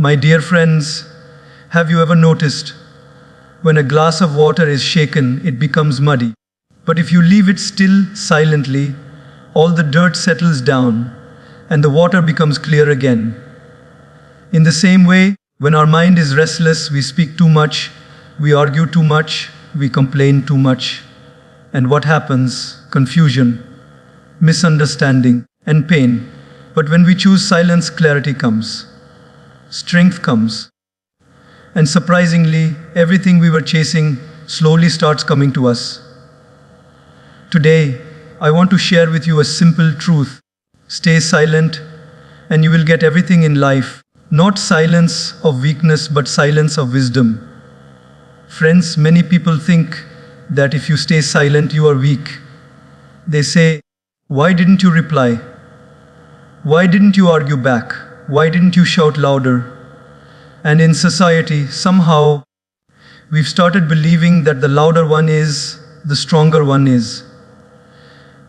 My dear friends, have you ever noticed when a glass of water is shaken, it becomes muddy? But if you leave it still silently, all the dirt settles down and the water becomes clear again. In the same way, when our mind is restless, we speak too much, we argue too much, we complain too much. And what happens? Confusion, misunderstanding, and pain. But when we choose silence, clarity comes. Strength comes. And surprisingly, everything we were chasing slowly starts coming to us. Today, I want to share with you a simple truth. Stay silent, and you will get everything in life. Not silence of weakness, but silence of wisdom. Friends, many people think that if you stay silent, you are weak. They say, "Why didn't you reply? Why didn't you argue back? Why didn't you shout louder?" And in society, somehow, we've started believing that the louder one is, the stronger one is.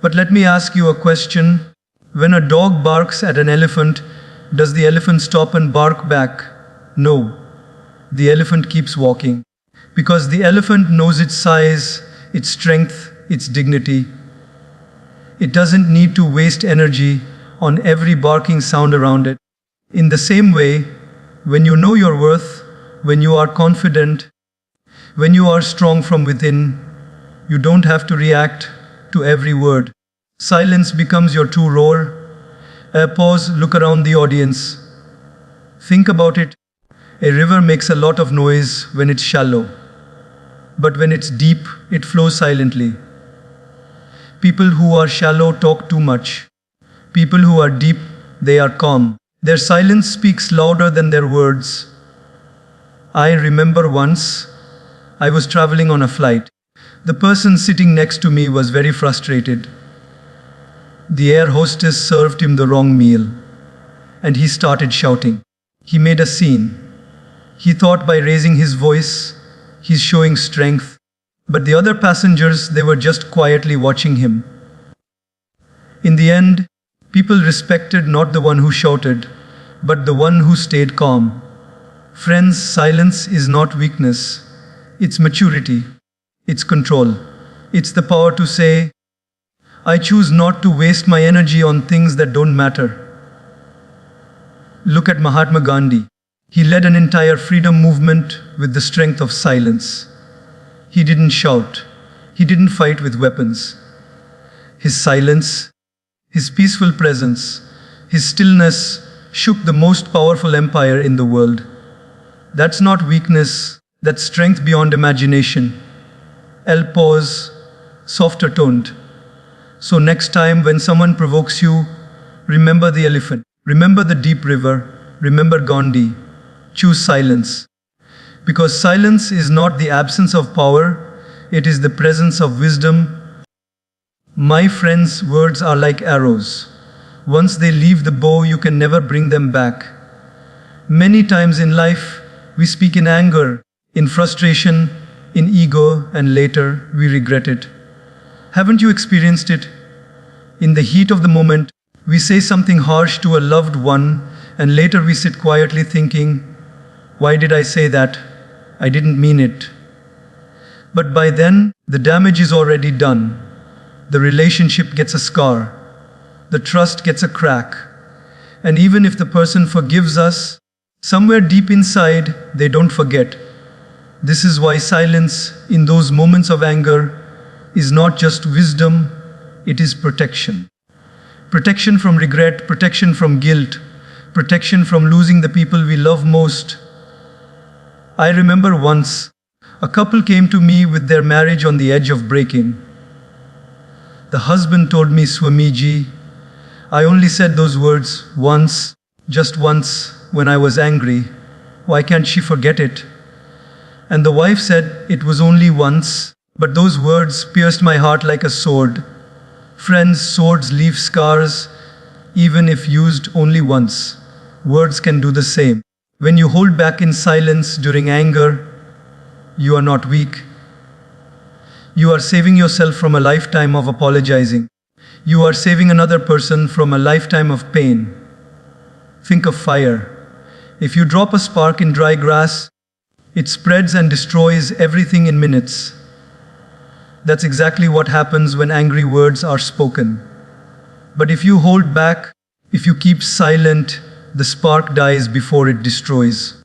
But let me ask you a question. When a dog barks at an elephant, does the elephant stop and bark back? No. The elephant keeps walking. Because the elephant knows its size, its strength, its dignity. It doesn't need to waste energy on every barking sound around it. In the same way, when you know your worth, when you are confident, when you are strong from within, you don't have to react to every word. Silence becomes your true roar. A pause, look around the audience. Think about it. A river makes a lot of noise when it's shallow. But when it's deep, it flows silently. People who are shallow talk too much. People who are deep, they are calm. Their silence speaks louder than their words. I remember once, I was traveling on a flight. The person sitting next to me was very frustrated. The air hostess served him the wrong meal, and he started shouting. He made a scene. He thought by raising his voice, he's showing strength. But the other passengers, they were just quietly watching him. In the end, people respected not the one who shouted, but the one who stayed calm. Friends, silence is not weakness. It's maturity. It's control. It's the power to say, I choose not to waste my energy on things that don't matter. Look at Mahatma Gandhi. He led an entire freedom movement with the strength of silence. He didn't shout. He didn't fight with weapons. His silence, his peaceful presence, his stillness shook the most powerful empire in the world. That's not weakness, that's strength beyond imagination. I'll pause, softer toned. So next time when someone provokes you, remember the elephant, remember the deep river, remember Gandhi. Choose silence. Because silence is not the absence of power, it is the presence of wisdom. My friends, words are like arrows. Once they leave the bow, you can never bring them back. Many times in life, we speak in anger, in frustration, in ego, and later we regret it. Haven't you experienced it? In the heat of the moment, we say something harsh to a loved one, and later we sit quietly thinking, why did I say that? I didn't mean it. But by then, the damage is already done. The relationship gets a scar. The trust gets a crack. And even if the person forgives us, somewhere deep inside, they don't forget. This is why silence in those moments of anger is not just wisdom, it is protection. Protection from regret, protection from guilt, protection from losing the people we love most. I remember once, a couple came to me with their marriage on the edge of breaking. The husband told me, Swamiji, I only said those words once, just once, when I was angry. Why can't she forget it? And the wife said, it was only once, but those words pierced my heart like a sword. Friends, swords leave scars, even if used only once. Words can do the same. When you hold back in silence during anger, you are not weak. You are saving yourself from a lifetime of apologizing. You are saving another person from a lifetime of pain. Think of fire. If you drop a spark in dry grass, it spreads and destroys everything in minutes. That's exactly what happens when angry words are spoken. But if you hold back, if you keep silent, the spark dies before it destroys.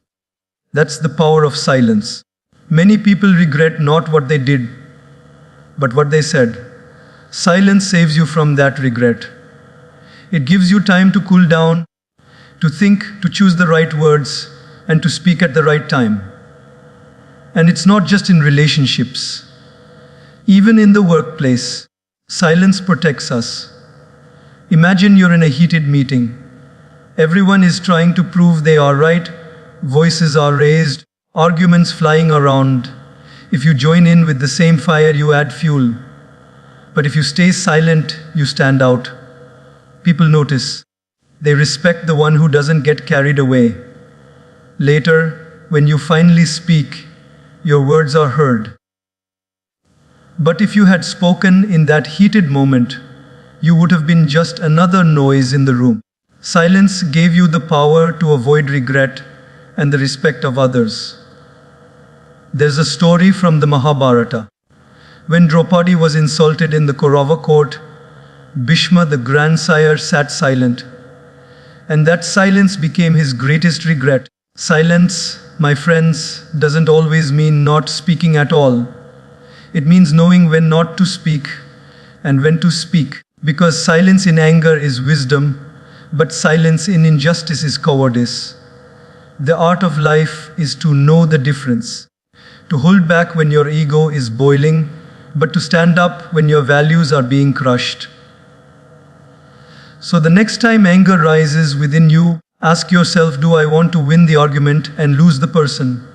That's the power of silence. Many people regret not what they did, but what they said. Silence saves you from that regret. It gives you time to cool down, to think, to choose the right words, and to speak at the right time. And it's not just in relationships. Even in the workplace, silence protects us. Imagine you're in a heated meeting. Everyone is trying to prove they are right, voices are raised, arguments flying around. If you join in with the same fire, you add fuel. But if you stay silent, you stand out. People notice. They respect the one who doesn't get carried away. Later, when you finally speak, your words are heard. But if you had spoken in that heated moment, you would have been just another noise in the room. Silence gave you the power to avoid regret and the respect of others. There's a story from the Mahabharata. When Draupadi was insulted in the Kaurava court, Bhishma, the grandsire, sat silent. And that silence became his greatest regret. Silence, my friends, doesn't always mean not speaking at all. It means knowing when not to speak and when to speak. Because silence in anger is wisdom, but silence in injustice is cowardice. The art of life is to know the difference. To hold back when your ego is boiling, but to stand up when your values are being crushed. So the next time anger rises within you, ask yourself, do I want to win the argument and lose the person?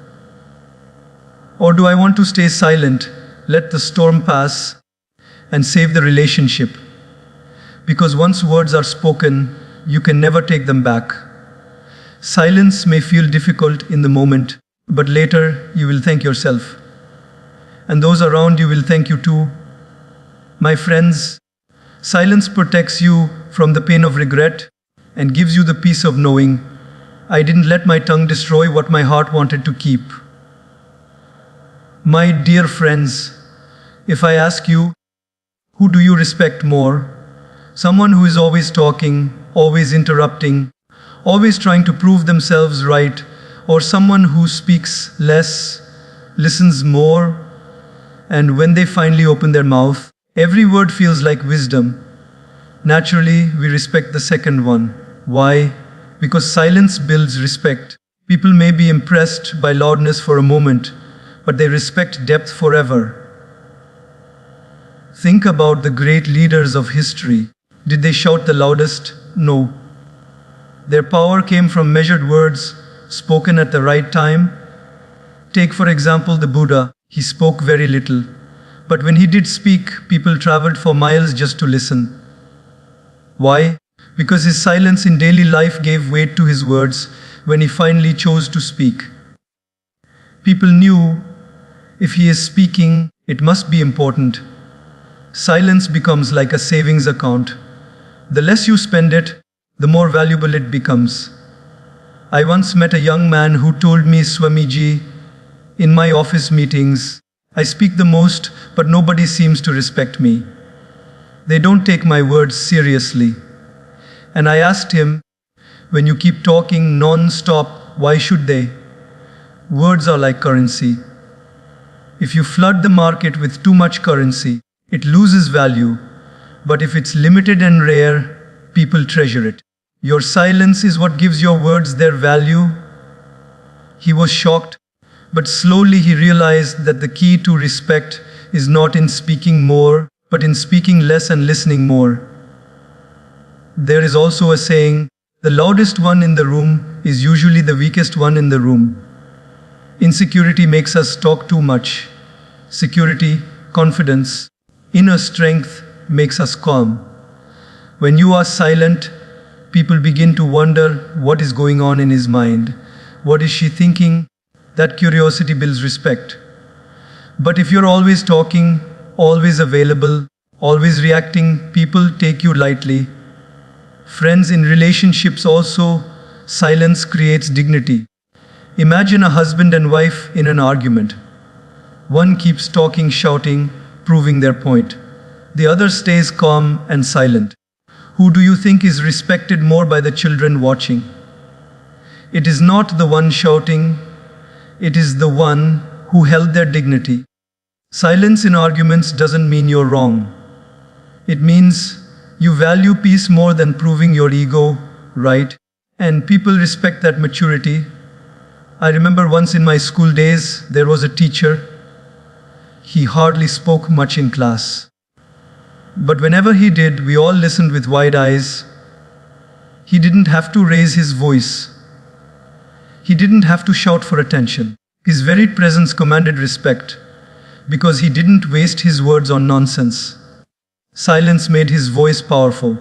Or do I want to stay silent, let the storm pass, and save the relationship? Because once words are spoken, you can never take them back. Silence may feel difficult in the moment, but later you will thank yourself. And those around you will thank you too. My friends, silence protects you from the pain of regret and gives you the peace of knowing, I didn't let my tongue destroy what my heart wanted to keep. My dear friends, if I ask you, who do you respect more? Someone who is always talking, always interrupting, always trying to prove themselves right, or someone who speaks less, listens more, and when they finally open their mouth, every word feels like wisdom. Naturally, we respect the second one. Why? Because silence builds respect. People may be impressed by loudness for a moment, but they respect depth forever. Think about the great leaders of history. Did they shout the loudest? No. Their power came from measured words, spoken at the right time. Take, for example, the Buddha. He spoke very little. But when he did speak, people traveled for miles just to listen. Why? Because his silence in daily life gave weight to his words when he finally chose to speak. People knew if he is speaking, it must be important. Silence becomes like a savings account. The less you spend it, the more valuable it becomes. I once met a young man who told me, Swamiji, in my office meetings, I speak the most, but nobody seems to respect me. They don't take my words seriously. And I asked him, when you keep talking non-stop, why should they? Words are like currency. If you flood the market with too much currency, it loses value. But if it's limited and rare, people treasure it. Your silence is what gives your words their value. He was shocked, but slowly he realized that the key to respect is not in speaking more, but in speaking less and listening more. There is also a saying, the loudest one in the room is usually the weakest one in the room. Insecurity makes us talk too much. Security, confidence, inner strength makes us calm. When you are silent, people begin to wonder what is going on in his mind. What is she thinking? That curiosity builds respect. But if you're always talking, always available, always reacting, people take you lightly. Friends in relationships also, silence creates dignity. Imagine a husband and wife in an argument. One keeps talking, shouting, proving their point. The other stays calm and silent. Who do you think is respected more by the children watching? It is not the one shouting, it is the one who held their dignity. Silence in arguments doesn't mean you're wrong. It means you value peace more than proving your ego right, and people respect that maturity. I remember once in my school days, there was a teacher. He hardly spoke much in class. But whenever he did, we all listened with wide eyes. He didn't have to raise his voice. He didn't have to shout for attention. His very presence commanded respect, because he didn't waste his words on nonsense. Silence made his voice powerful.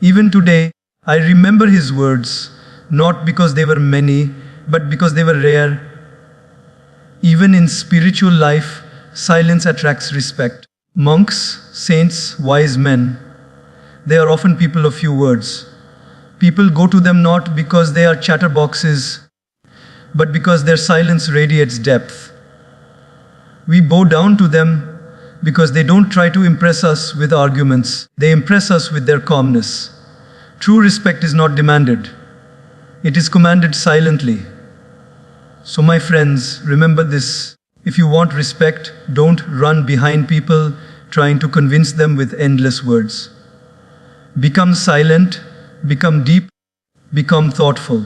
Even today, I remember his words, not because they were many, but because they were rare. Even in spiritual life, silence attracts respect. Monks, saints, wise men, they are often people of few words. People go to them not because they are chatterboxes, but because their silence radiates depth. We bow down to them because they don't try to impress us with arguments. They impress us with their calmness. True respect is not demanded. It is commanded silently. So my friends, remember this. If you want respect, don't run behind people trying to convince them with endless words. Become silent, become deep, become thoughtful.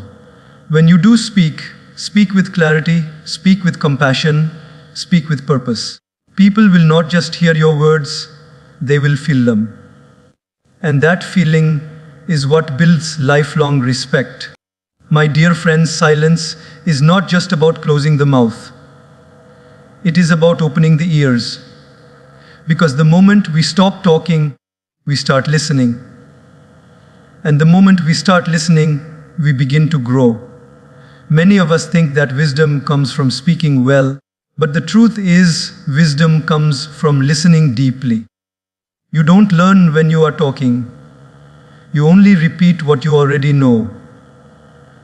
When you do speak, speak with clarity, speak with compassion, speak with purpose. People will not just hear your words, they will feel them. And that feeling is what builds lifelong respect. My dear friends, silence is not just about closing the mouth. It is about opening the ears. Because the moment we stop talking, we start listening. And the moment we start listening, we begin to grow. Many of us think that wisdom comes from speaking well, but the truth is, wisdom comes from listening deeply. You don't learn when you are talking. You only repeat what you already know.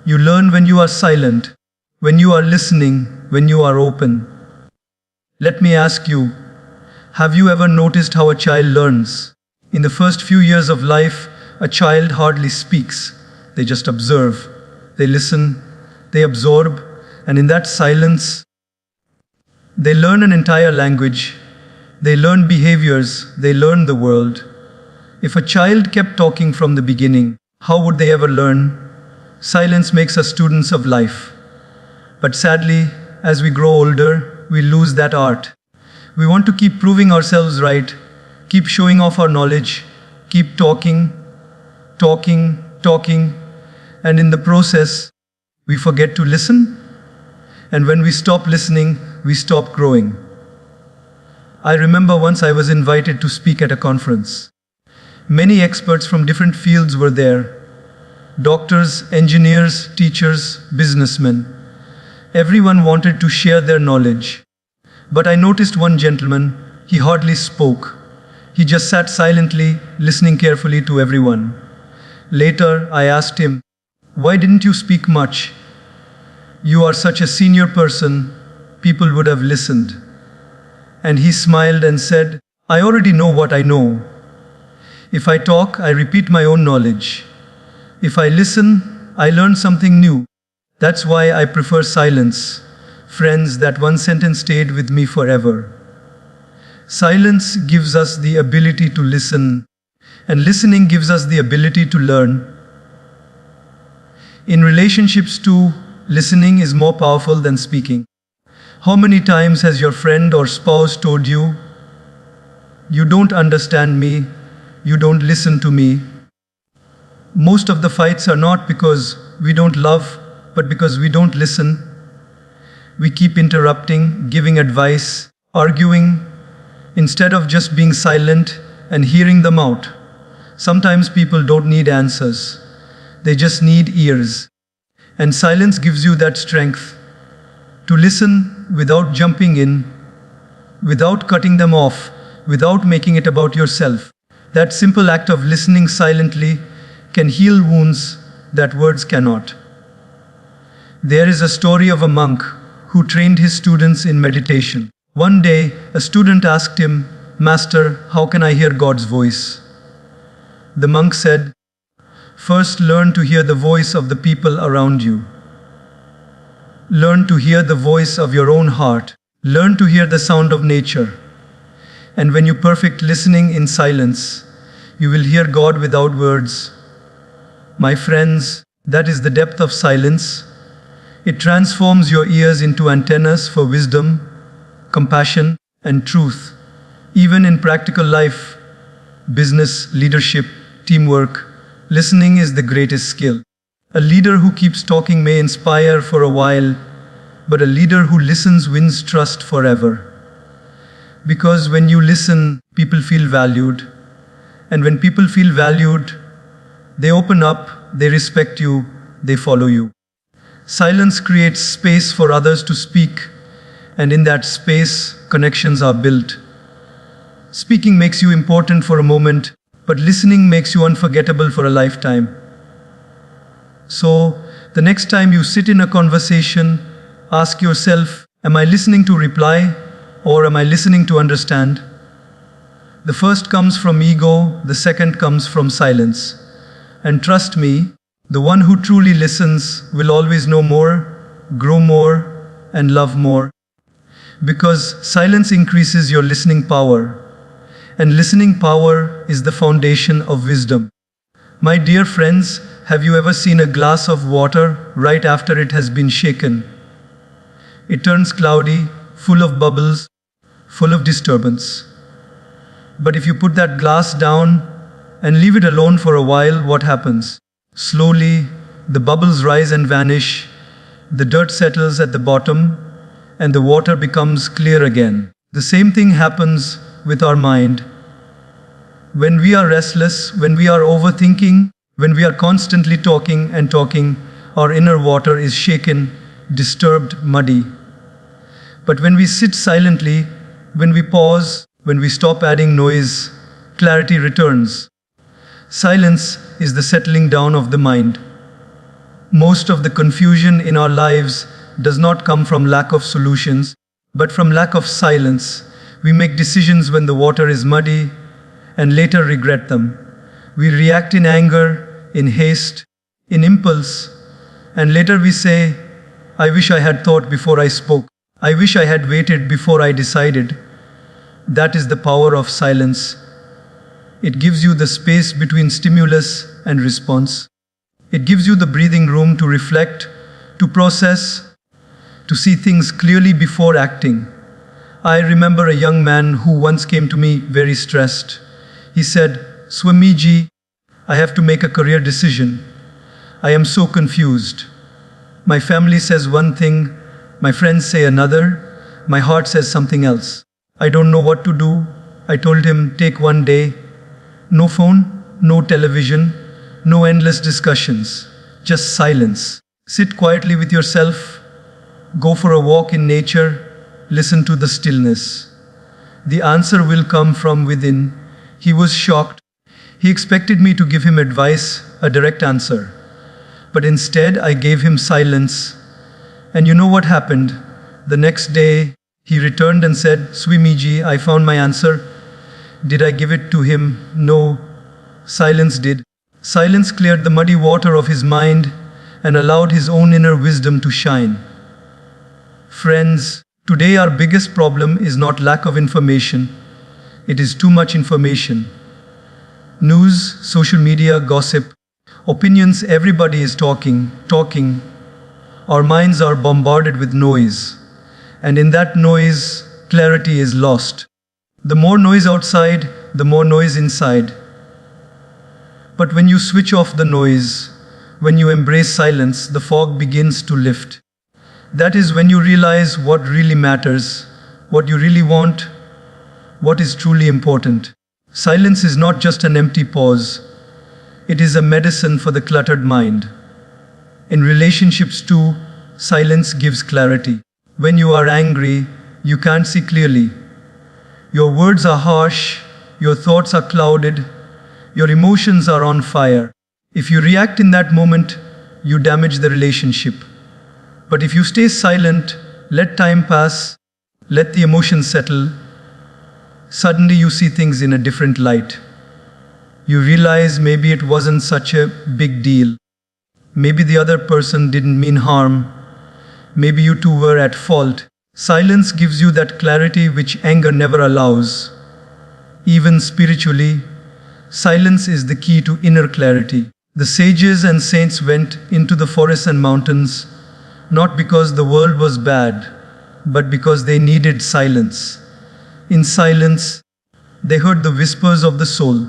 You learn when you are silent, when you are listening, when you are open. Let me ask you, have you ever noticed how a child learns? In the first few years of life, a child hardly speaks. They just observe, they listen, they absorb, and in that silence, they learn an entire language, they learn behaviors, they learn the world. If a child kept talking from the beginning, how would they ever learn? Silence makes us students of life. But sadly, as we grow older, we lose that art. We want to keep proving ourselves right, keep showing off our knowledge, keep talking, and in the process, we forget to listen. And when we stop listening, we stop growing. I remember once I was invited to speak at a conference. Many experts from different fields were there. Doctors, engineers, teachers, businessmen. Everyone wanted to share their knowledge. But I noticed one gentleman, he hardly spoke. He just sat silently, listening carefully to everyone. Later, I asked him, "Why didn't you speak much? You are such a senior person, people would have listened." And he smiled and said, "I already know what I know. If I talk, I repeat my own knowledge. If I listen, I learn something new. That's why I prefer silence." Friends, that one sentence stayed with me forever. Silence gives us the ability to listen, and listening gives us the ability to learn. In relationships too, listening is more powerful than speaking. How many times has your friend or spouse told you, "You don't understand me, you don't listen to me"? Most of the fights are not because we don't love, but because we don't listen. We keep interrupting, giving advice, arguing, instead of just being silent and hearing them out. Sometimes people don't need answers. They just need ears. And silence gives you that strength to listen without jumping in, without cutting them off, without making it about yourself. That simple act of listening silently can heal wounds, that words cannot. There is a story of a monk who trained his students in meditation. One day, a student asked him, "Master, how can I hear God's voice?" The monk said, "First learn to hear the voice of the people around you. Learn to hear the voice of your own heart. Learn to hear the sound of nature. And when you perfect listening in silence, you will hear God without words." My friends, that is the depth of silence. It transforms your ears into antennas for wisdom, compassion, and truth. Even in practical life, business, leadership, teamwork, listening is the greatest skill. A leader who keeps talking may inspire for a while, but a leader who listens wins trust forever. Because when you listen, people feel valued. And when people feel valued, they open up, they respect you, they follow you. Silence creates space for others to speak, and in that space, connections are built. Speaking makes you important for a moment, but listening makes you unforgettable for a lifetime. So, the next time you sit in a conversation, ask yourself, am I listening to reply or am I listening to understand? The first comes from ego, the second comes from silence. And trust me, the one who truly listens will always know more, grow more, and love more. Because silence increases your listening power. And listening power is the foundation of wisdom. My dear friends, have you ever seen a glass of water right after it has been shaken? It turns cloudy, full of bubbles, full of disturbance. But if you put that glass down and leave it alone for a while, what happens? Slowly, the bubbles rise and vanish, the dirt settles at the bottom, and the water becomes clear again. The same thing happens with our mind. When we are restless, when we are overthinking, when we are constantly talking and talking, our inner water is shaken, disturbed, muddy. But when we sit silently, when we pause, when we stop adding noise, clarity returns. Silence is the settling down of the mind. Most of the confusion in our lives does not come from lack of solutions, but from lack of silence. We make decisions when the water is muddy and later regret them. We react in anger, in haste, in impulse, and later we say, "I wish I had thought before I spoke. I wish I had waited before I decided." That is the power of silence. It gives you the space between stimulus and response. It gives you the breathing room to reflect, to process, to see things clearly before acting. I remember a young man who once came to me very stressed. He said, "Swamiji, I have to make a career decision. I am so confused. My family says one thing, my friends say another, my heart says something else. I don't know what to do." I told him, "Take one day. No phone, no television, no endless discussions. Just silence. Sit quietly with yourself. Go for a walk in nature. Listen to the stillness. The answer will come from within." He was shocked. He expected me to give him advice, a direct answer. But instead, I gave him silence. And you know what happened? The next day, he returned and said, "Swamiji, I found my answer." Did I give it to him? No. Silence did. Silence cleared the muddy water of his mind and allowed his own inner wisdom to shine. Friends, today our biggest problem is not lack of information. It is too much information. News, social media, gossip, opinions, everybody is talking. Our minds are bombarded with noise. And in that noise, clarity is lost. The more noise outside, the more noise inside. But when you switch off the noise, when you embrace silence, the fog begins to lift. That is when you realize what really matters, what you really want, what is truly important. Silence is not just an empty pause. It is a medicine for the cluttered mind. In relationships too, silence gives clarity. When you are angry, you can't see clearly. Your words are harsh, your thoughts are clouded, your emotions are on fire. If you react in that moment, you damage the relationship. But if you stay silent, let time pass, let the emotions settle, suddenly you see things in a different light. You realize maybe it wasn't such a big deal. Maybe the other person didn't mean harm. Maybe you two were at fault. Silence gives you that clarity which anger never allows. Even spiritually, silence is the key to inner clarity. The sages and saints went into the forests and mountains, not because the world was bad, but because they needed silence. In silence, they heard the whispers of the soul.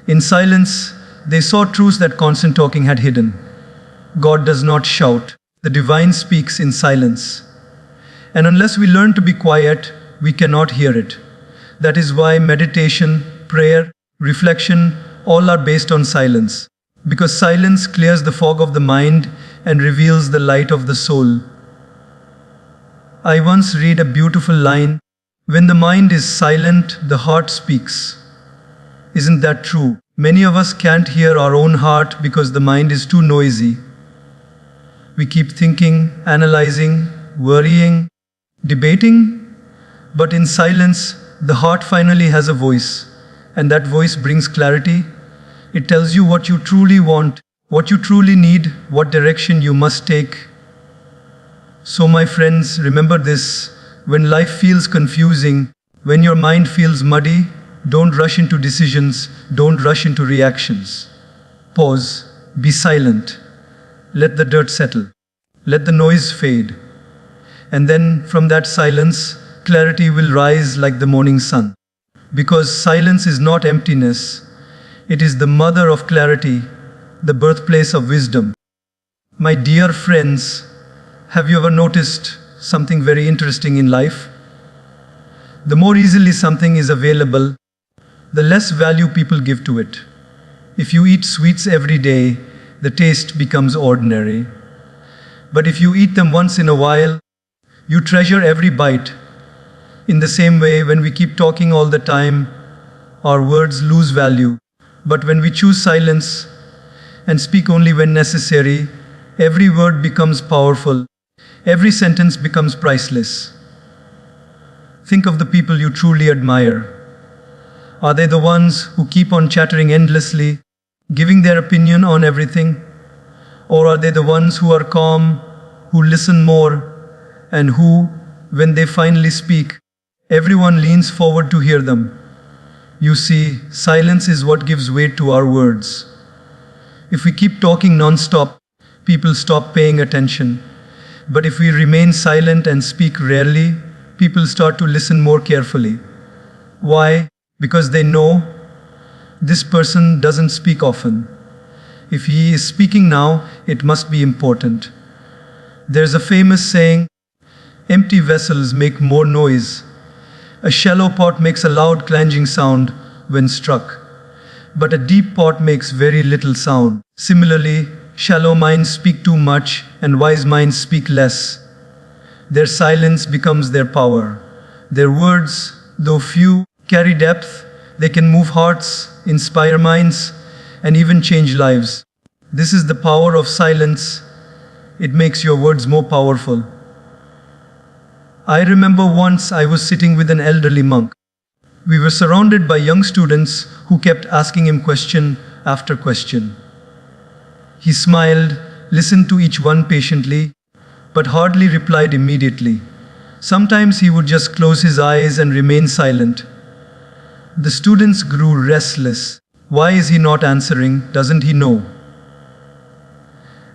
In silence, they saw truths that constant talking had hidden. God does not shout. The divine speaks in silence. And unless we learn to be quiet, we cannot hear it. That is why meditation, prayer, reflection, all are based on silence. Because silence clears the fog of the mind and reveals the light of the soul. I once read a beautiful line, "When the mind is silent, the heart speaks." Isn't that true? Many of us can't hear our own heart because the mind is too noisy. We keep thinking, analyzing, worrying, debating, but in silence, the heart finally has a voice, and that voice brings clarity. It tells you what you truly want, what you truly need, what direction you must take. So, my friends, remember this: when life feels confusing, when your mind feels muddy, don't rush into decisions, don't rush into reactions. Pause, be silent, let the dirt settle, let the noise fade. And then, from that silence, clarity will rise like the morning sun. Because silence is not emptiness, it is the mother of clarity, the birthplace of wisdom. My dear friends, have you ever noticed something very interesting in life? The more easily something is available, the less value people give to it. If you eat sweets every day, the taste becomes ordinary. But if you eat them once in a while, you treasure every bite. In the same way, when we keep talking all the time, our words lose value. But when we choose silence and speak only when necessary, every word becomes powerful. Every sentence becomes priceless. Think of the people you truly admire. Are they the ones who keep on chattering endlessly, giving their opinion on everything? Or are they the ones who are calm, who listen more, and who, when they finally speak, everyone leans forward to hear them? You see, silence is what gives weight to our words. If we keep talking non-stop, people stop paying attention. But if we remain silent and speak rarely, people start to listen more carefully. Why? Because they know this person doesn't speak often. If he is speaking now, it must be important. There's a famous saying, empty vessels make more noise. A shallow pot makes a loud clanging sound when struck, but a deep pot makes very little sound. Similarly, shallow minds speak too much and wise minds speak less. Their silence becomes their power. Their words, though few, carry depth. They can move hearts, inspire minds, and even change lives. This is the power of silence. It makes your words more powerful. I remember once I was sitting with an elderly monk. We were surrounded by young students who kept asking him question after question. He smiled, listened to each one patiently, but hardly replied immediately. Sometimes he would just close his eyes and remain silent. The students grew restless. Why is he not answering? Doesn't he know?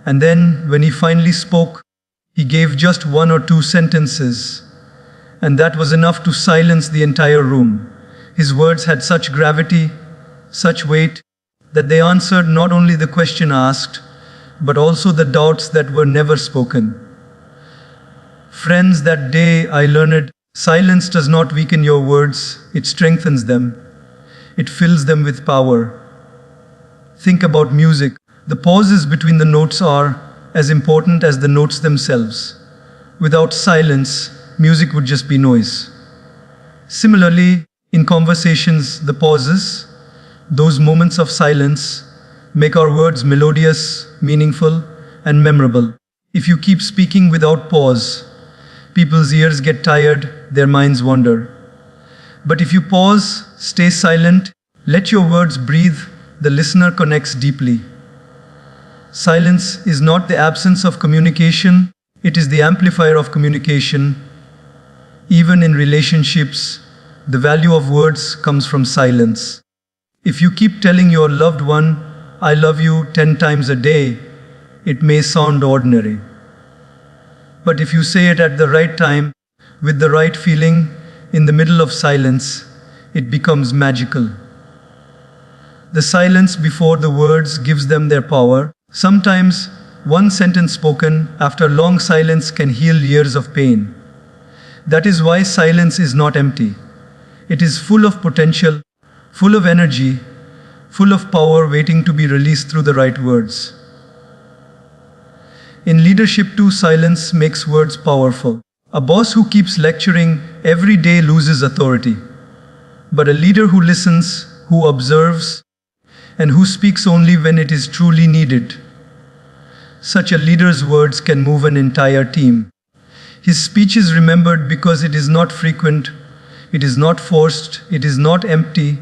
And then, when he finally spoke, he gave just one or two sentences, and that was enough to silence the entire room. His words had such gravity, such weight, that they answered not only the question asked, but also the doubts that were never spoken. Friends, that day I learned silence does not weaken your words, it strengthens them. It fills them with power. Think about music. The pauses between the notes are as important as the notes themselves. Without silence, music would just be noise. Similarly, in conversations, the pauses, those moments of silence, make our words melodious, meaningful, and memorable. If you keep speaking without pause, people's ears get tired, their minds wander. But if you pause, stay silent, let your words breathe, the listener connects deeply. Silence is not the absence of communication, it is the amplifier of communication. Even in relationships, the value of words comes from silence. If you keep telling your loved one, I love you 10 times a day, it may sound ordinary. But if you say it at the right time, with the right feeling, in the middle of silence, it becomes magical. The silence before the words gives them their power. Sometimes, one sentence spoken after long silence can heal years of pain. That is why silence is not empty. It is full of potential, full of energy, full of power waiting to be released through the right words. In leadership too, silence makes words powerful. A boss who keeps lecturing every day loses authority. But a leader who listens, who observes, and who speaks only when it is truly needed, such a leader's words can move an entire team. His speech is remembered because it is not frequent, it is not forced, it is not empty,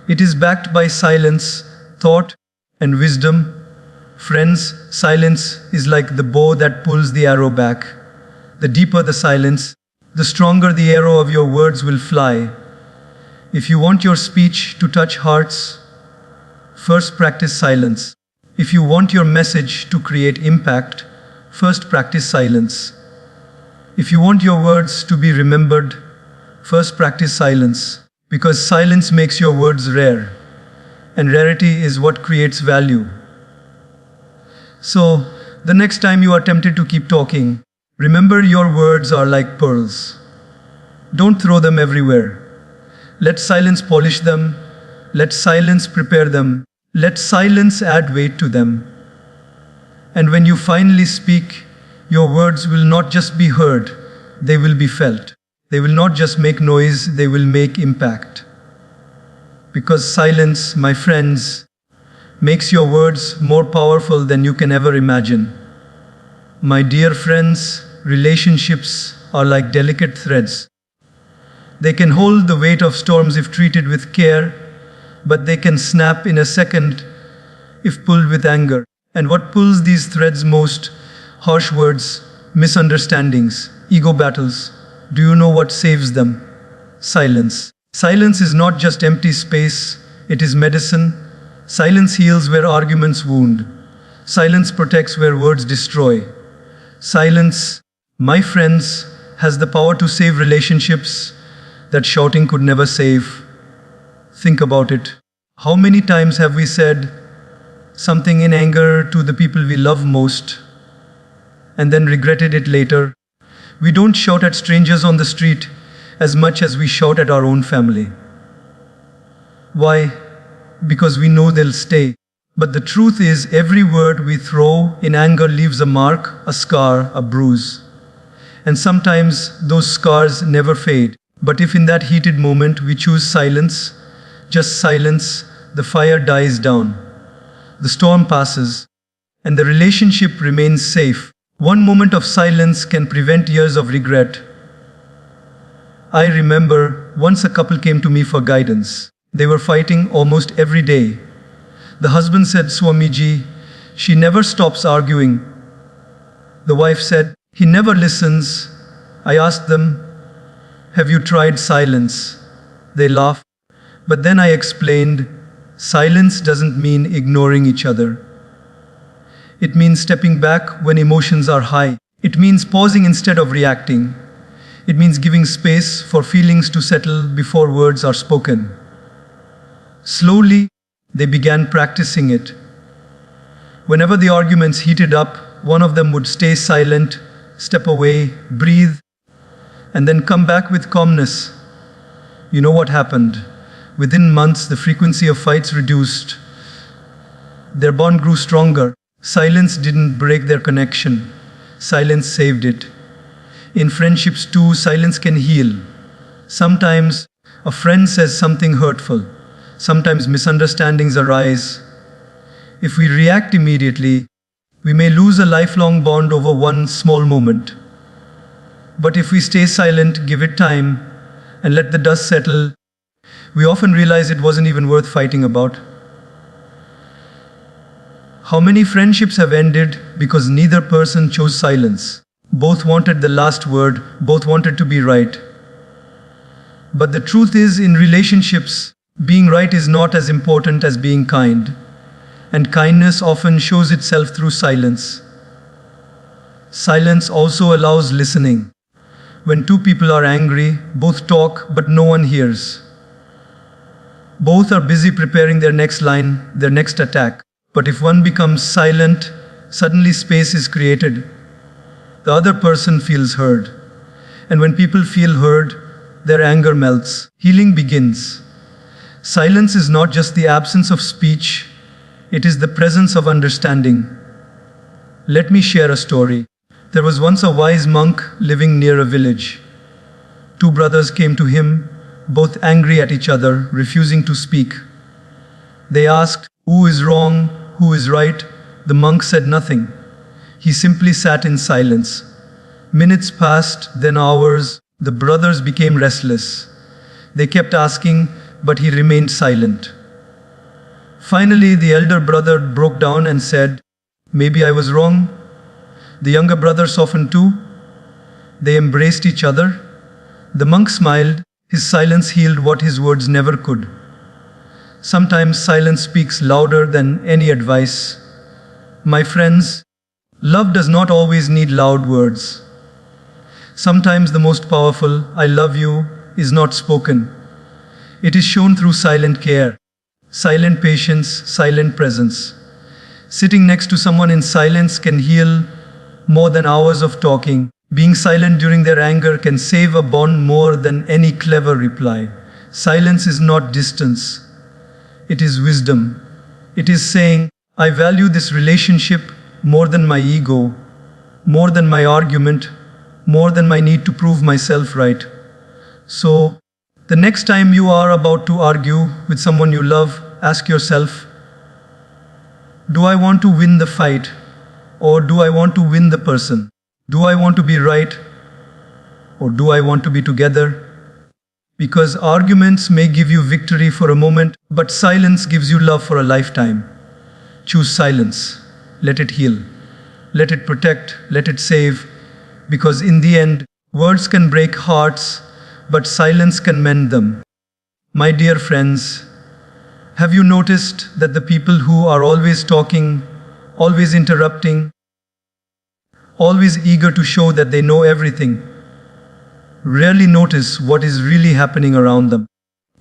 it is backed by silence, thought, and wisdom. Friends, silence is like the bow that pulls the arrow back. The deeper the silence, the stronger the arrow of your words will fly. If you want your speech to touch hearts, first practice silence. If you want your message to create impact, first practice silence. If you want your words to be remembered, first practice silence. Because silence makes your words rare, and rarity is what creates value. So, the next time you are tempted to keep talking, remember your words are like pearls. Don't throw them everywhere. Let silence polish them. Let silence prepare them. Let silence add weight to them. And when you finally speak, your words will not just be heard, they will be felt. They will not just make noise, they will make impact. Because silence, my friends, makes your words more powerful than you can ever imagine. My dear friends, relationships are like delicate threads. They can hold the weight of storms if treated with care, but they can snap in a second if pulled with anger. And what pulls these threads most? Harsh words, misunderstandings, ego battles. Do you know what saves them? Silence. Silence is not just empty space, it is medicine. Silence heals where arguments wound. Silence protects where words destroy. Silence, my friends, has the power to save relationships that shouting could never save. Think about it. How many times have we said something in anger to the people we love most and then regretted it later? We don't shout at strangers on the street as much as we shout at our own family. Why? Because we know they'll stay. But the truth is, every word we throw in anger leaves a mark, a scar, a bruise. And sometimes those scars never fade. But if in that heated moment we choose silence, just silence, the fire dies down. The storm passes, and the relationship remains safe. One moment of silence can prevent years of regret. I remember once a couple came to me for guidance. They were fighting almost every day. The husband said, Swamiji, she never stops arguing. The wife said, he never listens. I asked them, have you tried silence? They laughed. But then I explained, silence doesn't mean ignoring each other. It means stepping back when emotions are high. It means pausing instead of reacting. It means giving space for feelings to settle before words are spoken. Slowly, they began practicing it. Whenever the arguments heated up, one of them would stay silent, step away, breathe, and then come back with calmness. You know what happened? Within months, the frequency of fights reduced. Their bond grew stronger. Silence didn't break their connection. Silence saved it. In friendships too, silence can heal. Sometimes a friend says something hurtful. Sometimes misunderstandings arise. If we react immediately, We may lose a lifelong bond over one small moment. But if we stay silent, give it time, and let the dust settle, we often realize it wasn't even worth fighting about. How many friendships have ended because neither person chose silence? Both wanted the last word, both wanted to be right. But the truth is, in relationships, being right is not as important as being kind. And kindness often shows itself through silence. Silence also allows listening. When two people are angry, both talk but no one hears. Both are busy preparing their next line, their next attack. But if one becomes silent, suddenly space is created. The other person feels heard. And when people feel heard, their anger melts. Healing begins. Silence is not just the absence of speech, it is the presence of understanding. Let me share a story. There was once a wise monk living near a village. Two brothers came to him, both angry at each other, refusing to speak. They asked, "Who is wrong? Who is right?" The monk said nothing. He simply sat in silence. Minutes passed, then hours. The brothers became restless. They kept asking, but he remained silent. Finally, the elder brother broke down and said, "Maybe I was wrong." The younger brother softened too. They embraced each other. The monk smiled. His silence healed what his words never could. Sometimes silence speaks louder than any advice. My friends, love does not always need loud words. Sometimes the most powerful, "I love you," is not spoken. It is shown through silent care, silent patience, silent presence. Sitting next to someone in silence can heal more than hours of talking. Being silent during their anger can save a bond more than any clever reply. Silence is not distance. It is wisdom. It is saying, "I value this relationship more than my ego, more than my argument, more than my need to prove myself right." So, the next time you are about to argue with someone you love, ask yourself, do I want to win the fight, or do I want to win the person? Do I want to be right, or do I want to be together? Because arguments may give you victory for a moment, but silence gives you love for a lifetime. Choose silence. Let it heal. Let it protect. Let it save. Because in the end, words can break hearts, but silence can mend them. My dear friends, have you noticed that the people who are always talking, always interrupting, always eager to show that they know everything, rarely notice what is really happening around them?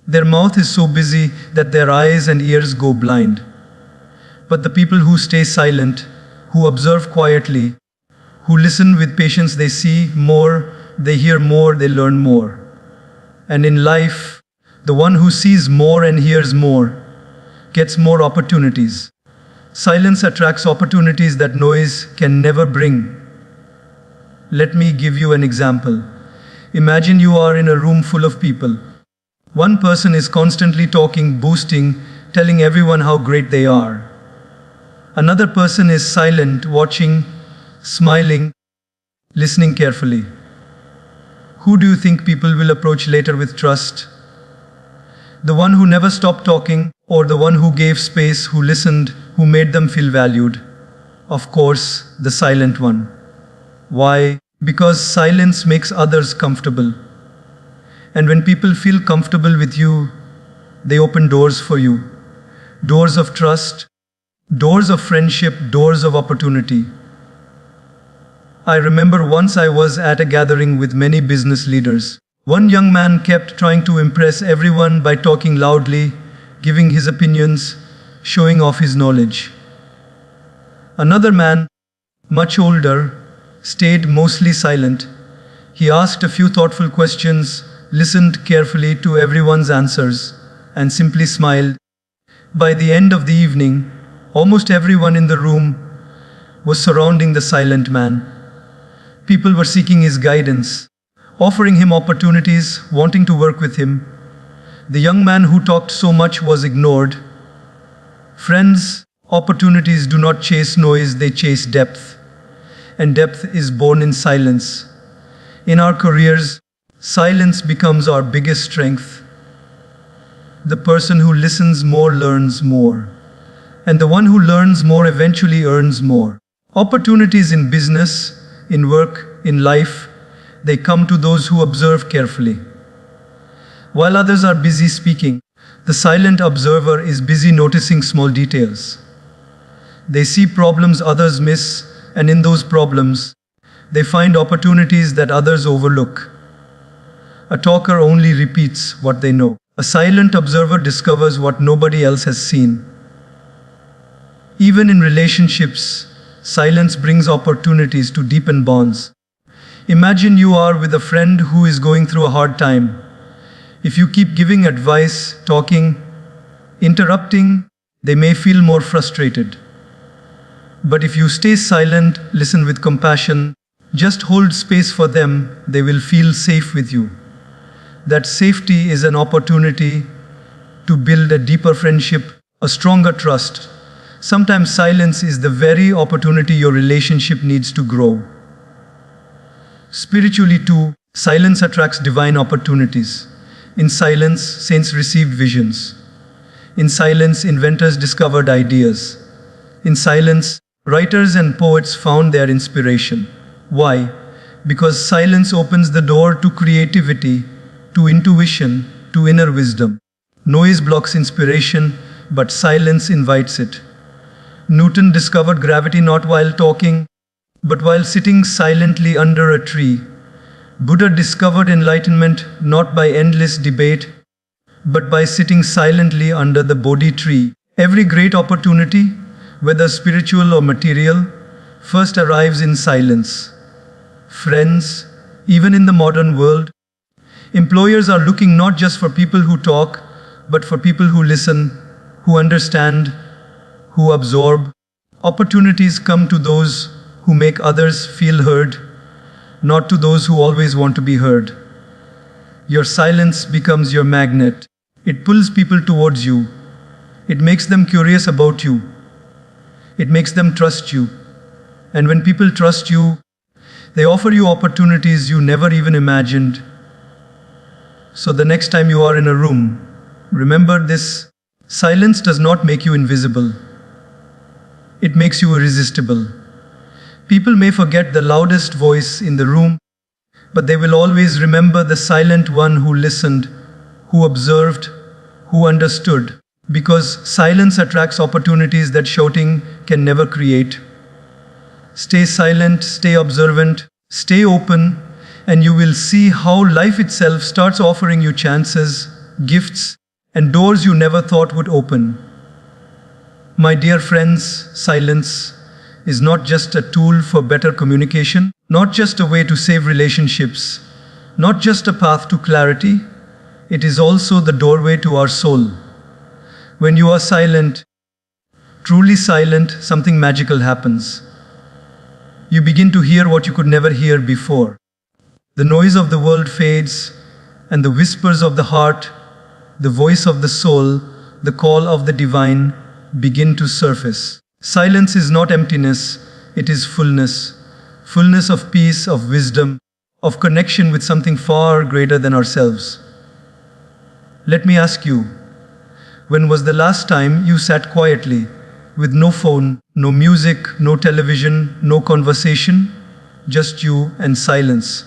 Their mouth is so busy that their eyes and ears go blind. But the people who stay silent, who observe quietly, who listen with patience, they see more, they hear more, they learn more. And in life, the one who sees more and hears more gets more opportunities. Silence attracts opportunities that noise can never bring. Let me give you an example. Imagine you are in a room full of people. One person is constantly talking, boasting, telling everyone how great they are. Another person is silent, watching, smiling, listening carefully. Who do you think people will approach later with trust? The one who never stopped talking, or the one who gave space, who listened, who made them feel valued? Of course, the silent one. Why? Because silence makes others comfortable. And when people feel comfortable with you, they open doors for you. Doors of trust, doors of friendship, doors of opportunity. I remember once I was at a gathering with many business leaders. One young man kept trying to impress everyone by talking loudly, giving his opinions, showing off his knowledge. Another man, much older, stayed mostly silent. He asked a few thoughtful questions, listened carefully to everyone's answers, and simply smiled. By the end of the evening, almost everyone in the room was surrounding the silent man. People were seeking his guidance, offering him opportunities, wanting to work with him. The young man who talked so much was ignored. Friends, Opportunities do not chase noise, they chase depth. And depth is born in silence. In our careers, silence becomes our biggest strength. The person who listens more learns more. And the one who learns more eventually earns more. Opportunities in business, in work, in life, they come to those who observe carefully. While others are busy speaking, the silent observer is busy noticing small details. They see problems others miss, and in those problems, they find opportunities that others overlook. A talker only repeats what they know. A silent observer discovers what nobody else has seen. Even in relationships, silence brings opportunities to deepen bonds. Imagine you are with a friend who is going through a hard time. If you keep giving advice, talking, interrupting, they may feel more frustrated. But if you stay silent, listen with compassion, just hold space for them, they will feel safe with you. That safety is an opportunity to build a deeper friendship, a stronger trust. Sometimes silence is the very opportunity your relationship needs to grow. Spiritually too, silence attracts divine opportunities. In silence, saints received visions. In silence, inventors discovered ideas. In silence, writers and poets found their inspiration. Why? Because silence opens the door to creativity, to intuition, to inner wisdom. Noise blocks inspiration, but silence invites it. Newton discovered gravity not while talking, but while sitting silently under a tree. Buddha discovered enlightenment not by endless debate, but by sitting silently under the Bodhi tree. Every great opportunity, whether spiritual or material, first arrives in silence. Friends, even in the modern world, employers are looking not just for people who talk, but for people who listen, who understand, who absorb. Opportunities come to those who make others feel heard, not to those who always want to be heard. Your silence becomes your magnet. It pulls people towards you. It makes them curious about you. It makes them trust you. And when people trust you, they offer you opportunities you never even imagined. So the next time you are in a room, remember this: silence does not make you invisible. It makes you irresistible. People may forget the loudest voice in the room, but they will always remember the silent one who listened, who observed, who understood. Because silence attracts opportunities that shouting can never create. Stay silent, stay observant, stay open, and you will see how life itself starts offering you chances, gifts, and doors you never thought would open. My dear friends, silence is not just a tool for better communication, not just a way to save relationships, not just a path to clarity. It is also the doorway to our soul. When you are silent, truly silent, something magical happens. You begin to hear what you could never hear before. The noise of the world fades, and the whispers of the heart, the voice of the soul, the call of the divine begin to surface. Silence is not emptiness, it is fullness. Fullness of peace, of wisdom, of connection with something far greater than ourselves. Let me ask you, when was the last time you sat quietly, with no phone, no music, no television, no conversation, just you and silence?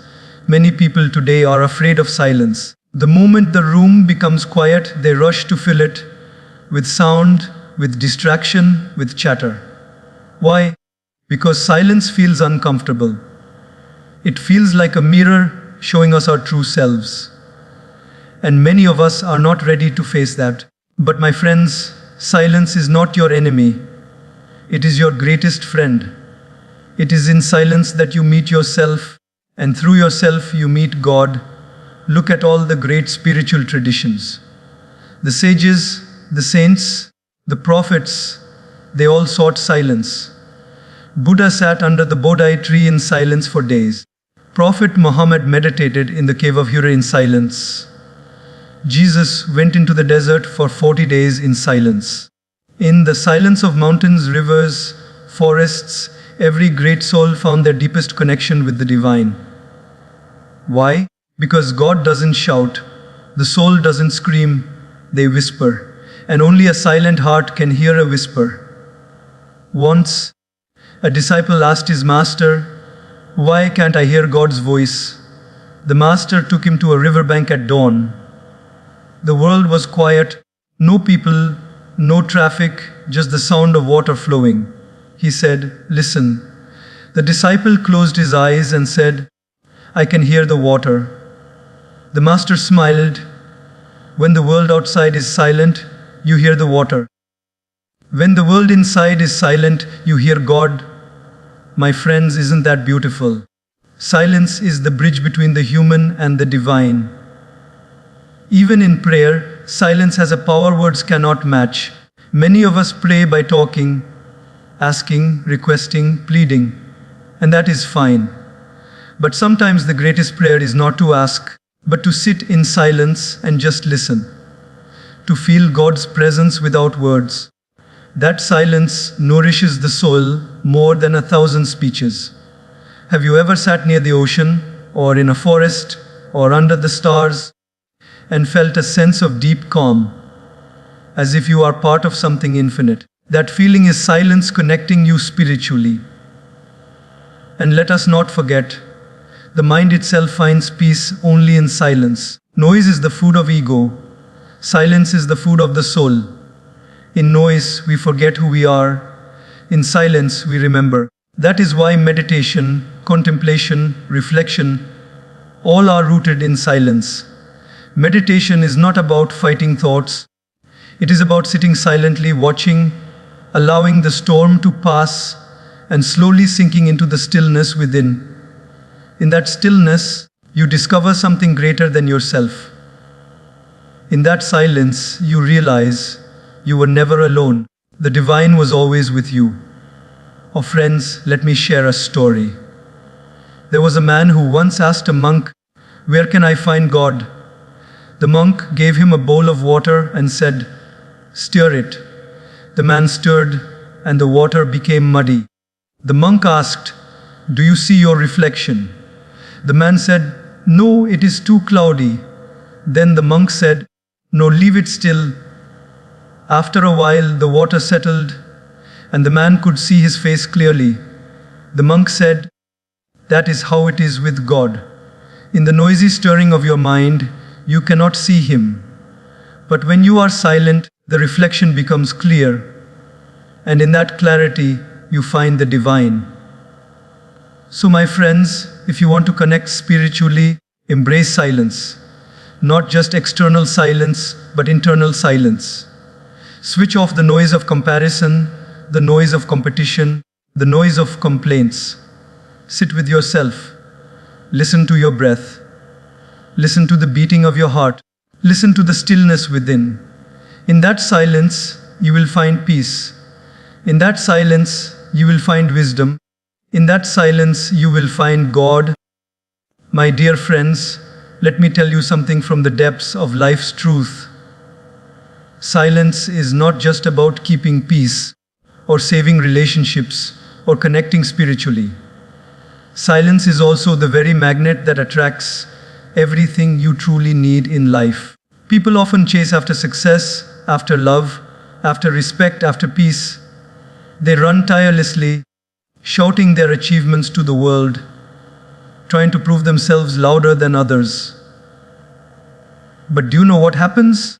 Many people today are afraid of silence. The moment the room becomes quiet, they rush to fill it with sound, with distraction, with chatter. Why? Because silence feels uncomfortable. It feels like a mirror showing us our true selves. And many of us are not ready to face that. But my friends, silence is not your enemy. It is your greatest friend. It is in silence that you meet yourself, and through yourself you meet God. Look at all the great spiritual traditions. The sages, the saints, the prophets, they all sought silence. Buddha sat under the Bodhi tree in silence for days. Prophet Muhammad meditated in the cave of Hira in silence. Jesus went into the desert for 40 days in silence. In the silence of mountains, rivers, forests, every great soul found their deepest connection with the divine. Why? Because God doesn't shout, the soul doesn't scream, they whisper, and only a silent heart can hear a whisper. Once, a disciple asked his master, "Why can't I hear God's voice?" The master took him to a riverbank at dawn. The world was quiet, no people, no traffic, just the sound of water flowing. He said, "Listen." The disciple closed his eyes and said, "I can hear the water." The master smiled. When the world outside is silent, you hear the water. When the world inside is silent, you hear God. My friends, isn't that beautiful? Silence is the bridge between the human and the divine. Even in prayer, silence has a power words cannot match. Many of us pray by talking, asking, requesting, pleading, and that is fine. But sometimes the greatest prayer is not to ask, but to sit in silence and just listen, to feel God's presence without words. That silence nourishes the soul more than 1,000 speeches. Have you ever sat near the ocean, or in a forest, or under the stars, and felt a sense of deep calm, as if you are part of something infinite? That feeling is silence connecting you spiritually. And let us not forget, the mind itself finds peace only in silence. Noise is the food of ego. Silence is the food of the soul. In noise, we forget who we are. In silence, we remember. That is why meditation, contemplation, reflection, all are rooted in silence. Meditation is not about fighting thoughts. It is about sitting silently, watching, allowing the storm to pass, and slowly sinking into the stillness within. In that stillness, you discover something greater than yourself. In that silence, you realize you were never alone. The divine was always with you. Oh friends, let me share a story. There was a man who once asked a monk, "Where can I find God?" The monk gave him a bowl of water and said, "Stir it." The man stirred, and the water became muddy. The monk asked, "Do you see your reflection?" The man said, "No, it is too cloudy." Then the monk said, "No, leave it still." After a while, the water settled, and the man could see his face clearly. The monk said, "That is how it is with God. In the noisy stirring of your mind, you cannot see Him. But when you are silent, the reflection becomes clear, and in that clarity, you find the divine." So, my friends, if you want to connect spiritually, embrace silence. Not just external silence, but internal silence. Switch off the noise of comparison, the noise of competition, the noise of complaints. Sit with yourself. Listen to your breath. Listen to the beating of your heart. Listen to the stillness within. In that silence, you will find peace. In that silence, you will find wisdom. In that silence, you will find God. My dear friends, let me tell you something from the depths of life's truth. Silence is not just about keeping peace, or saving relationships, or connecting spiritually. Silence is also the very magnet that attracts everything you truly need in life. People often chase after success, after love, after respect, after peace. They run tirelessly, shouting their achievements to the world, trying to prove themselves louder than others. But do you know what happens?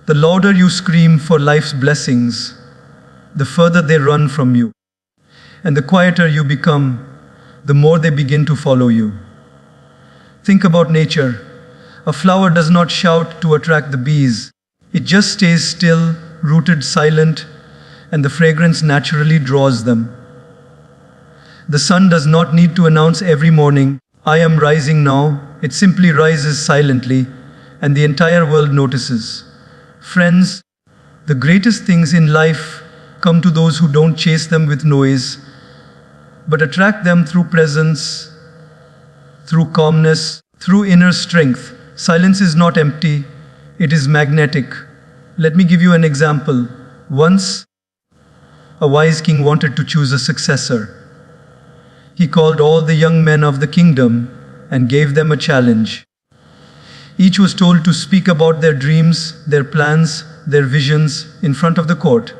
The louder you scream for life's blessings, the further they run from you. And the quieter you become, the more they begin to follow you. Think about nature. A flower does not shout to attract the bees. It just stays still, rooted, silent, and the fragrance naturally draws them. The sun does not need to announce every morning, "I am rising now." It simply rises silently, and the entire world notices. Friends, the greatest things in life come to those who don't chase them with noise, but attract them through presence, through calmness, through inner strength. Silence is not empty, it is magnetic. Let me give you an example. Once, a wise king wanted to choose a successor. He called all the young men of the kingdom and gave them a challenge. Each was told to speak about their dreams, their plans, their visions in front of the court.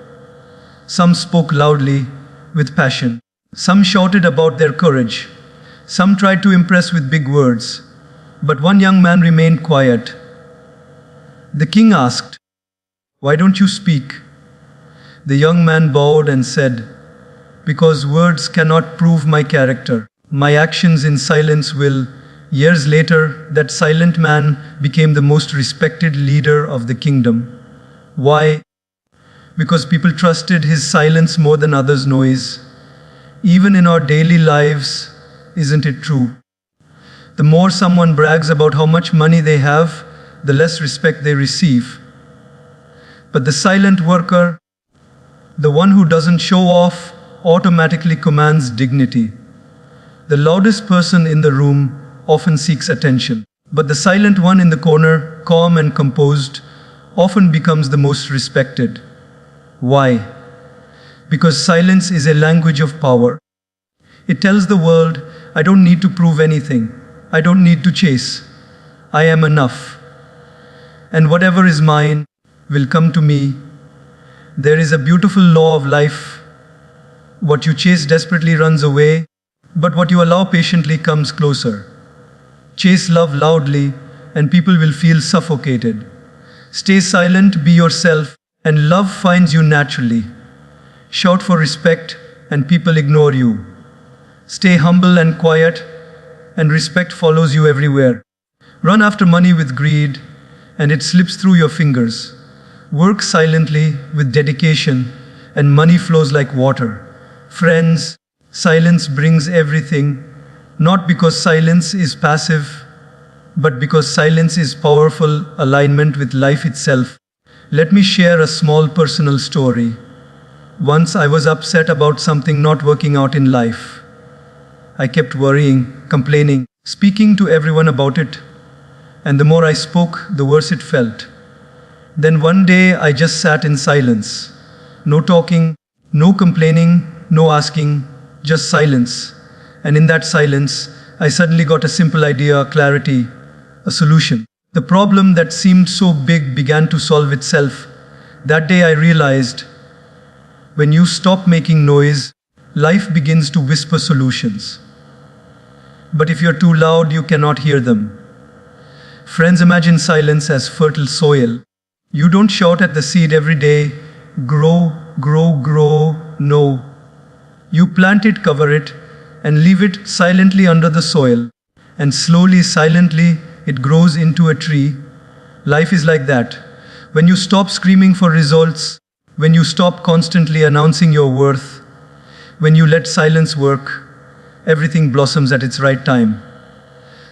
Some spoke loudly, with passion. Some shouted about their courage. Some tried to impress with big words. But one young man remained quiet. The king asked, "Why don't you speak?" The young man bowed and said, "Because words cannot prove my character. My actions in silence will." Years later, that silent man became the most respected leader of the kingdom. Why? Because people trusted his silence more than others' noise. Even in our daily lives, isn't it true? The more someone brags about how much money they have, the less respect they receive. But the silent worker, the one who doesn't show off, automatically commands dignity. The loudest person in the room often seeks attention, but the silent one in the corner, calm and composed, often becomes the most respected. Why? Because silence is a language of power. It tells the world, I don't need to prove anything. I don't need to chase. I am enough. And whatever is mine will come to me. There is a beautiful law of life. What you chase desperately runs away, but what you allow patiently comes closer. Chase love loudly, and people will feel suffocated. Stay silent, be yourself, and love finds you naturally. Shout for respect, and people ignore you. Stay humble and quiet, and respect follows you everywhere. Run after money with greed, and it slips through your fingers. Work silently with dedication, and money flows like water. Friends, silence brings everything, not because silence is passive, but because silence is powerful alignment with life itself. Let me share a small personal story. Once I was upset about something not working out in life. I kept worrying, complaining, speaking to everyone about it, and the more I spoke, the worse it felt. Then one day I just sat in silence. No talking, no complaining, no asking, just silence. And in that silence, I suddenly got a simple idea, a clarity, a solution. The problem that seemed so big began to solve itself. That day I realized, when you stop making noise, life begins to whisper solutions. But if you're too loud, you cannot hear them. Friends, imagine silence as fertile soil. You don't shout at the seed every day, grow, grow, grow, no. You plant it, cover it, and leave it silently under the soil. And slowly, silently, it grows into a tree. Life is like that. When you stop screaming for results, when you stop constantly announcing your worth, when you let silence work, everything blossoms at its right time.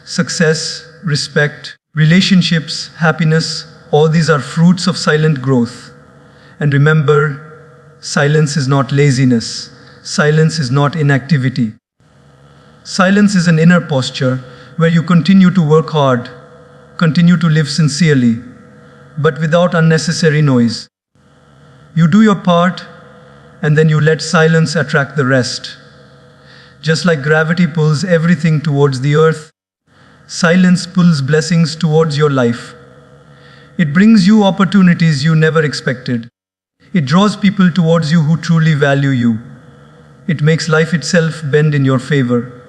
Success, respect, relationships, happiness, all these are fruits of silent growth. And remember, silence is not laziness. Silence is not inactivity. Silence is an inner posture where you continue to work hard, continue to live sincerely, but without unnecessary noise. You do your part, and then you let silence attract the rest. Just like gravity pulls everything towards the earth, silence pulls blessings towards your life. It brings you opportunities you never expected. It draws people towards you who truly value you. It makes life itself bend in your favor.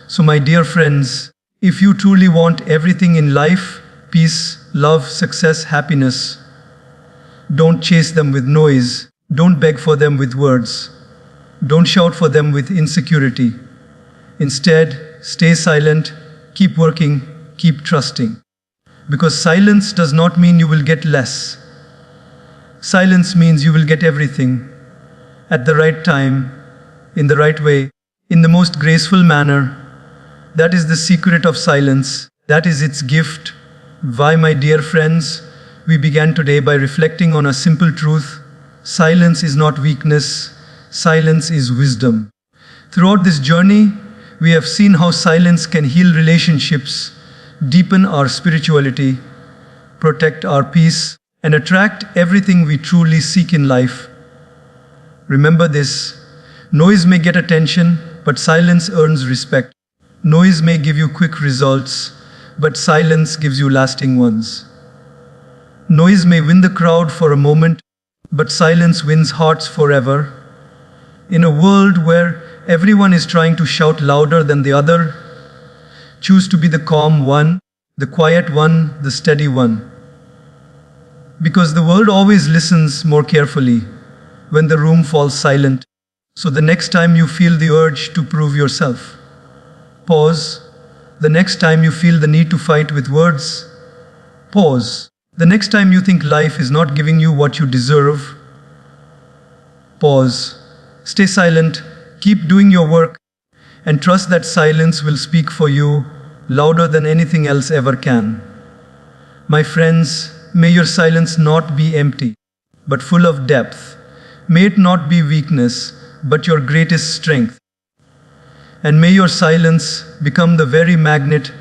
So my dear friends, if you truly want everything in life, peace, love, success, happiness, don't chase them with noise. Don't beg for them with words. Don't shout for them with insecurity. Instead, stay silent, keep working, keep trusting. Because silence does not mean you will get less. Silence means you will get everything at the right time, in the right way, in the most graceful manner. That is the secret of silence. That is its gift. Why, my dear friends, we began today by reflecting on a simple truth. Silence is not weakness. Silence is wisdom. Throughout this journey, we have seen how silence can heal relationships, deepen our spirituality, protect our peace, and attract everything we truly seek in life. Remember this: noise may get attention, but silence earns respect. Noise may give you quick results, but silence gives you lasting ones. Noise may win the crowd for a moment, but silence wins hearts forever. In a world where everyone is trying to shout louder than the other, choose to be the calm one, the quiet one, the steady one. Because the world always listens more carefully when the room falls silent. So the next time you feel the urge to prove yourself, pause. The next time you feel the need to fight with words, pause. The next time you think life is not giving you what you deserve, pause. Stay silent, keep doing your work, and trust that silence will speak for you louder than anything else ever can. My friends, may your silence not be empty, but full of depth. May it not be weakness, but your greatest strength. And may your silence become the very magnet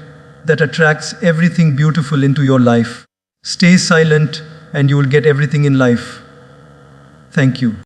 that attracts everything beautiful into your life. Stay silent, and you will get everything in life. Thank you.